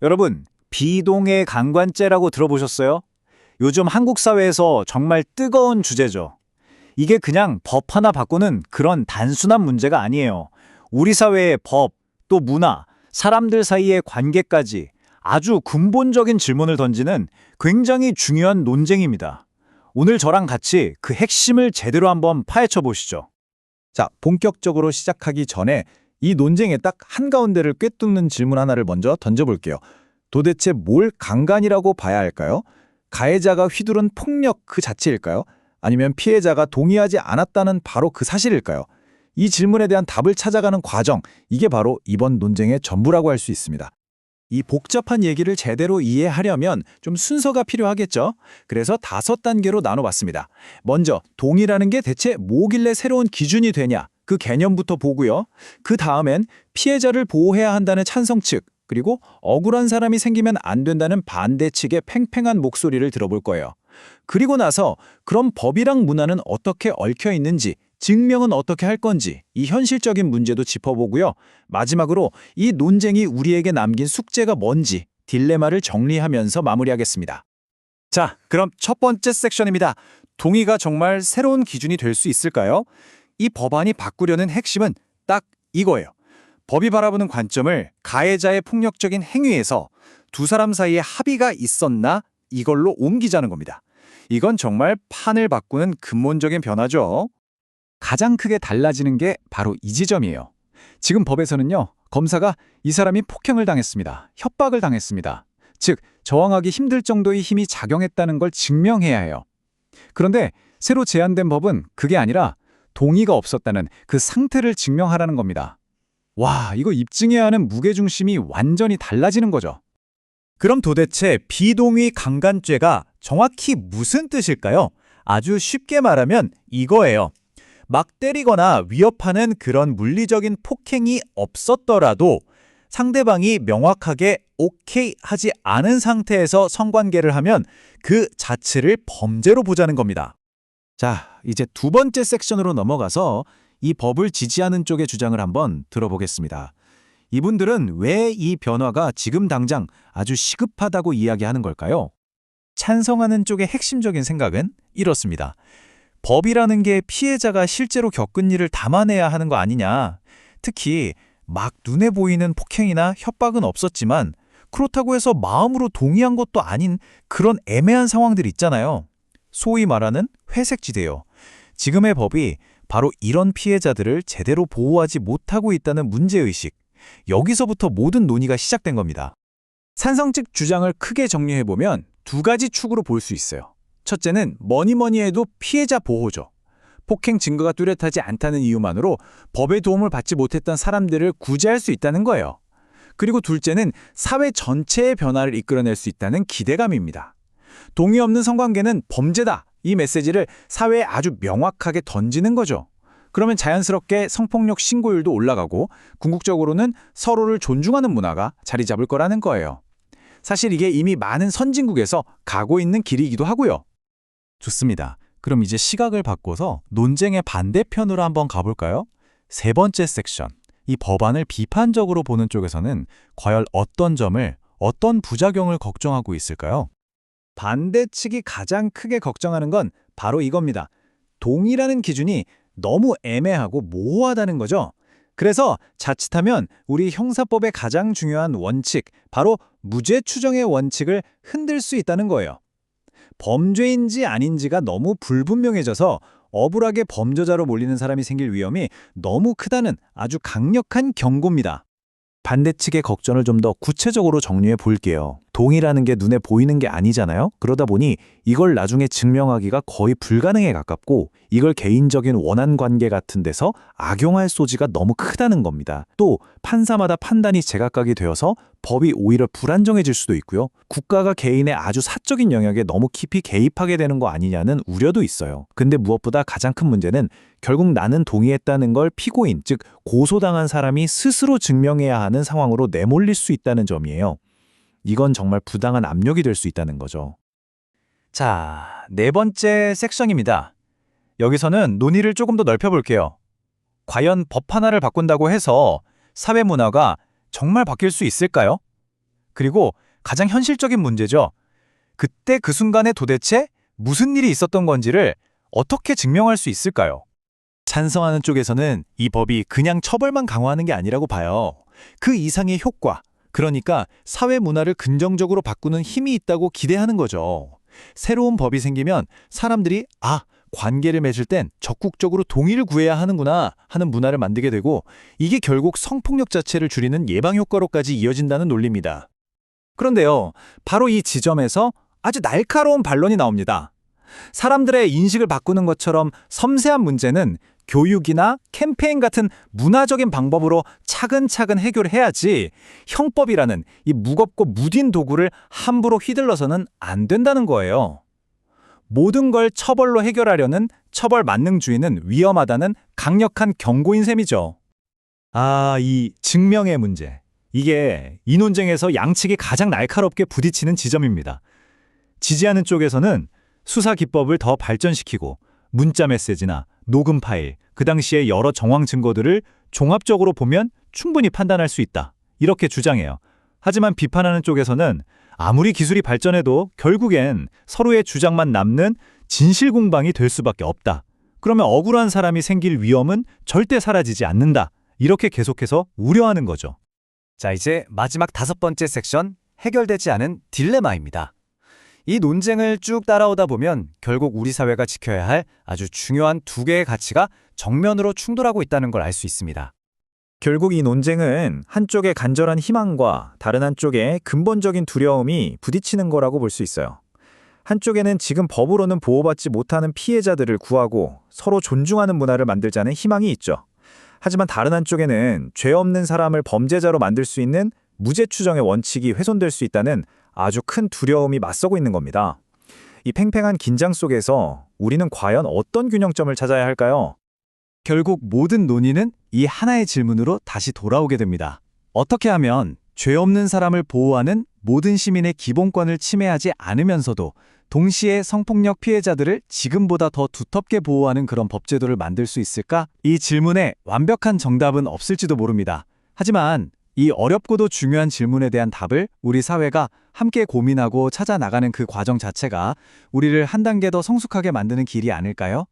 여러분, 비동의 강관죄라고 들어보셨어요? 요즘 한국 사회에서 정말 뜨거운 주제죠. 이게 그냥 법 하나 바꾸는 그런 단순한 문제가 아니에요. 우리 사회의 법, 또 문화, 사람들 사이의 관계까지 아주 근본적인 질문을 던지는 굉장히 중요한 논쟁입니다. 오늘 저랑 같이 그 핵심을 제대로 한번 파헤쳐 보시죠. 자, 본격적으로 시작하기 전에 이 논쟁의 딱 한가운데를 꿰뚫는 질문 하나를 먼저 던져볼게요. 도대체 뭘 강간이라고 봐야 할까요? 가해자가 휘두른 폭력 그 자체일까요? 아니면 피해자가 동의하지 않았다는 바로 그 사실일까요? 이 질문에 대한 답을 찾아가는 과정, 이게 바로 이번 논쟁의 전부라고 할 수 있습니다. 이 복잡한 얘기를 제대로 이해하려면 좀 순서가 필요하겠죠? 그래서 5단계로 나눠봤습니다. 먼저 동의라는 게 대체 뭐길래 새로운 기준이 되냐? 그 개념부터 보고요. 그 다음엔 피해자를 보호해야 한다는 찬성 측, 그리고 억울한 사람이 생기면 안 된다는 반대 측의 팽팽한 목소리를 들어볼 거예요. 그리고 나서 그럼 법이랑 문화는 어떻게 얽혀 있는지, 증명은 어떻게 할 건지 이 현실적인 문제도 짚어보고요. 마지막으로 이 논쟁이 우리에게 남긴 숙제가 뭔지 딜레마를 정리하면서 마무리하겠습니다. 자, 그럼 첫 번째 섹션입니다. 동의가 정말 새로운 기준이 될 수 있을까요? 이 법안이 바꾸려는 핵심은 딱 이거예요. 법이 바라보는 관점을 가해자의 폭력적인 행위에서 두 사람 사이에 합의가 있었나 이걸로 옮기자는 겁니다. 이건 정말 판을 바꾸는 근본적인 변화죠. 가장 크게 달라지는 게 바로 이 지점이에요. 지금 법에서는요, 검사가 이 사람이 폭행을 당했습니다. 협박을 당했습니다. 즉, 저항하기 힘들 정도의 힘이 작용했다는 걸 증명해야 해요. 그런데 새로 제안된 법은 그게 아니라 동의가 없었다는 그 상태를 증명하라는 겁니다. 와, 이거 입증해야 하는 무게중심이 완전히 달라지는 거죠. 그럼 도대체 비동의 강간죄가 정확히 무슨 뜻일까요? 아주 쉽게 말하면 이거예요. 막 때리거나 위협하는 그런 물리적인 폭행이 없었더라도 상대방이 명확하게 오케이 하지 않은 상태에서 성관계를 하면 그 자체를 범죄로 보자는 겁니다. 자, 이제 두 번째 섹션으로 넘어가서 이 법을 지지하는 쪽의 주장을 한번 들어보겠습니다. 이분들은 왜 이 변화가 지금 당장 아주 시급하다고 이야기하는 걸까요? 찬성하는 쪽의 핵심적인 생각은 이렇습니다. 법이라는 게 피해자가 실제로 겪은 일을 담아내야 하는 거 아니냐. 특히 막 눈에 보이는 폭행이나 협박은 없었지만 그렇다고 해서 마음으로 동의한 것도 아닌 그런 애매한 상황들 있잖아요. 소위 말하는 회색지대요. 지금의 법이 바로 이런 피해자들을 제대로 보호하지 못하고 있다는 문제의식, 여기서부터 모든 논의가 시작된 겁니다. 찬성 측 주장을 크게 정리해보면 두 가지 축으로 볼 수 있어요. 첫째는 뭐니 해도 피해자 보호죠. 폭행 증거가 뚜렷하지 않다는 이유만으로 법의 도움을 받지 못했던 사람들을 구제할 수 있다는 거예요. 그리고 둘째는 사회 전체의 변화를 이끌어낼 수 있다는 기대감입니다. 동의 없는 성관계는 범죄다. 이 메시지를 사회에 아주 명확하게 던지는 거죠. 그러면 자연스럽게 성폭력 신고율도 올라가고 궁극적으로는 서로를 존중하는 문화가 자리 잡을 거라는 거예요. 사실 이게 이미 많은 선진국에서 가고 있는 길이기도 하고요. 좋습니다. 그럼 이제 시각을 바꿔서 논쟁의 반대편으로 한번 가볼까요? 세 번째 섹션, 이 법안을 비판적으로 보는 쪽에서는 과연 어떤 점을, 어떤 부작용을 걱정하고 있을까요? 반대 측이 가장 크게 걱정하는 건 바로 이겁니다. 동의라는 기준이 너무 애매하고 모호하다는 거죠. 그래서 자칫하면 우리 형사법의 가장 중요한 원칙, 바로 무죄 추정의 원칙을 흔들 수 있다는 거예요. 범죄인지 아닌지가 너무 불분명해져서 억울하게 범죄자로 몰리는 사람이 생길 위험이 너무 크다는 아주 강력한 경고입니다. 반대 측의 걱정을 좀 더 구체적으로 정리해 볼게요. 동의라는 게 눈에 보이는 게 아니잖아요. 그러다 보니 이걸 나중에 증명하기가 거의 불가능에 가깝고 이걸 개인적인 원한 관계 같은 데서 악용할 소지가 너무 크다는 겁니다. 또 판사마다 판단이 제각각이 되어서 법이 오히려 불안정해질 수도 있고요. 국가가 개인의 아주 사적인 영역에 너무 깊이 개입하게 되는 거 아니냐는 우려도 있어요. 근데 무엇보다 가장 큰 문제는 결국 나는 동의했다는 걸 피고인, 즉 고소당한 사람이 스스로 증명해야 하는 상황으로 내몰릴 수 있다는 점이에요. 이건 정말 부당한 압력이 될 수 있다는 거죠. 자, 네 번째 섹션입니다. 여기서는 논의를 조금 더 넓혀볼게요. 과연 법 하나를 바꾼다고 해서 사회 문화가 정말 바뀔 수 있을까요? 그리고 가장 현실적인 문제죠. 그때 그 순간에 도대체 무슨 일이 있었던 건지를 어떻게 증명할 수 있을까요? 찬성하는 쪽에서는 이 법이 그냥 처벌만 강화하는 게 아니라고 봐요. 그 이상의 효과, 그러니까 사회 문화를 긍정적으로 바꾸는 힘이 있다고 기대하는 거죠. 새로운 법이 생기면 사람들이 관계를 맺을 땐 적극적으로 동의를 구해야 하는구나 하는 문화를 만들게 되고, 이게 결국 성폭력 자체를 줄이는 예방 효과로까지 이어진다는 논리입니다. 그런데요, 바로 이 지점에서 아주 날카로운 반론이 나옵니다. 사람들의 인식을 바꾸는 것처럼 섬세한 문제는 교육이나 캠페인 같은 문화적인 방법으로 차근차근 해결해야지, 형법이라는 이 무겁고 무딘 도구를 함부로 휘둘러서는 안 된다는 거예요. 모든 걸 처벌로 해결하려는 처벌 만능주의는 위험하다는 강력한 경고인 셈이죠. 이 증명의 문제. 이게 이 논쟁에서 양측이 가장 날카롭게 부딪히는 지점입니다. 지지하는 쪽에서는 수사 기법을 더 발전시키고 문자 메시지나 녹음 파일, 그 당시의 여러 정황 증거들을 종합적으로 보면 충분히 판단할 수 있다, 이렇게 주장해요. 하지만 비판하는 쪽에서는 아무리 기술이 발전해도 결국엔 서로의 주장만 남는 진실 공방이 될 수밖에 없다. 그러면 억울한 사람이 생길 위험은 절대 사라지지 않는다, 이렇게 계속해서 우려하는 거죠. 자, 이제 마지막 5번째 섹션, 해결되지 않은 딜레마입니다. 이 논쟁을 쭉 따라오다 보면 결국 우리 사회가 지켜야 할 아주 중요한 2개의 가치가 정면으로 충돌하고 있다는 걸 알 수 있습니다. 결국 이 논쟁은 한쪽의 간절한 희망과 다른 한쪽의 근본적인 두려움이 부딪히는 거라고 볼 수 있어요. 한쪽에는 지금 법으로는 보호받지 못하는 피해자들을 구하고 서로 존중하는 문화를 만들자는 희망이 있죠. 하지만 다른 한쪽에는 죄 없는 사람을 범죄자로 만들 수 있는 무죄 추정의 원칙이 훼손될 수 있다는 아주 큰 두려움이 맞서고 있는 겁니다. 이 팽팽한 긴장 속에서 우리는 과연 어떤 균형점을 찾아야 할까요? 결국 모든 논의는 이 하나의 질문으로 다시 돌아오게 됩니다. 어떻게 하면 죄 없는 사람을 보호하는 모든 시민의 기본권을 침해하지 않으면서도 동시에 성폭력 피해자들을 지금보다 더 두텁게 보호하는 그런 법제도를 만들 수 있을까? 이 질문에 완벽한 정답은 없을지도 모릅니다. 하지만 이 어렵고도 중요한 질문에 대한 답을 우리 사회가 함께 고민하고 찾아 나가는 그 과정 자체가 우리를 한 단계 더 성숙하게 만드는 길이 아닐까요?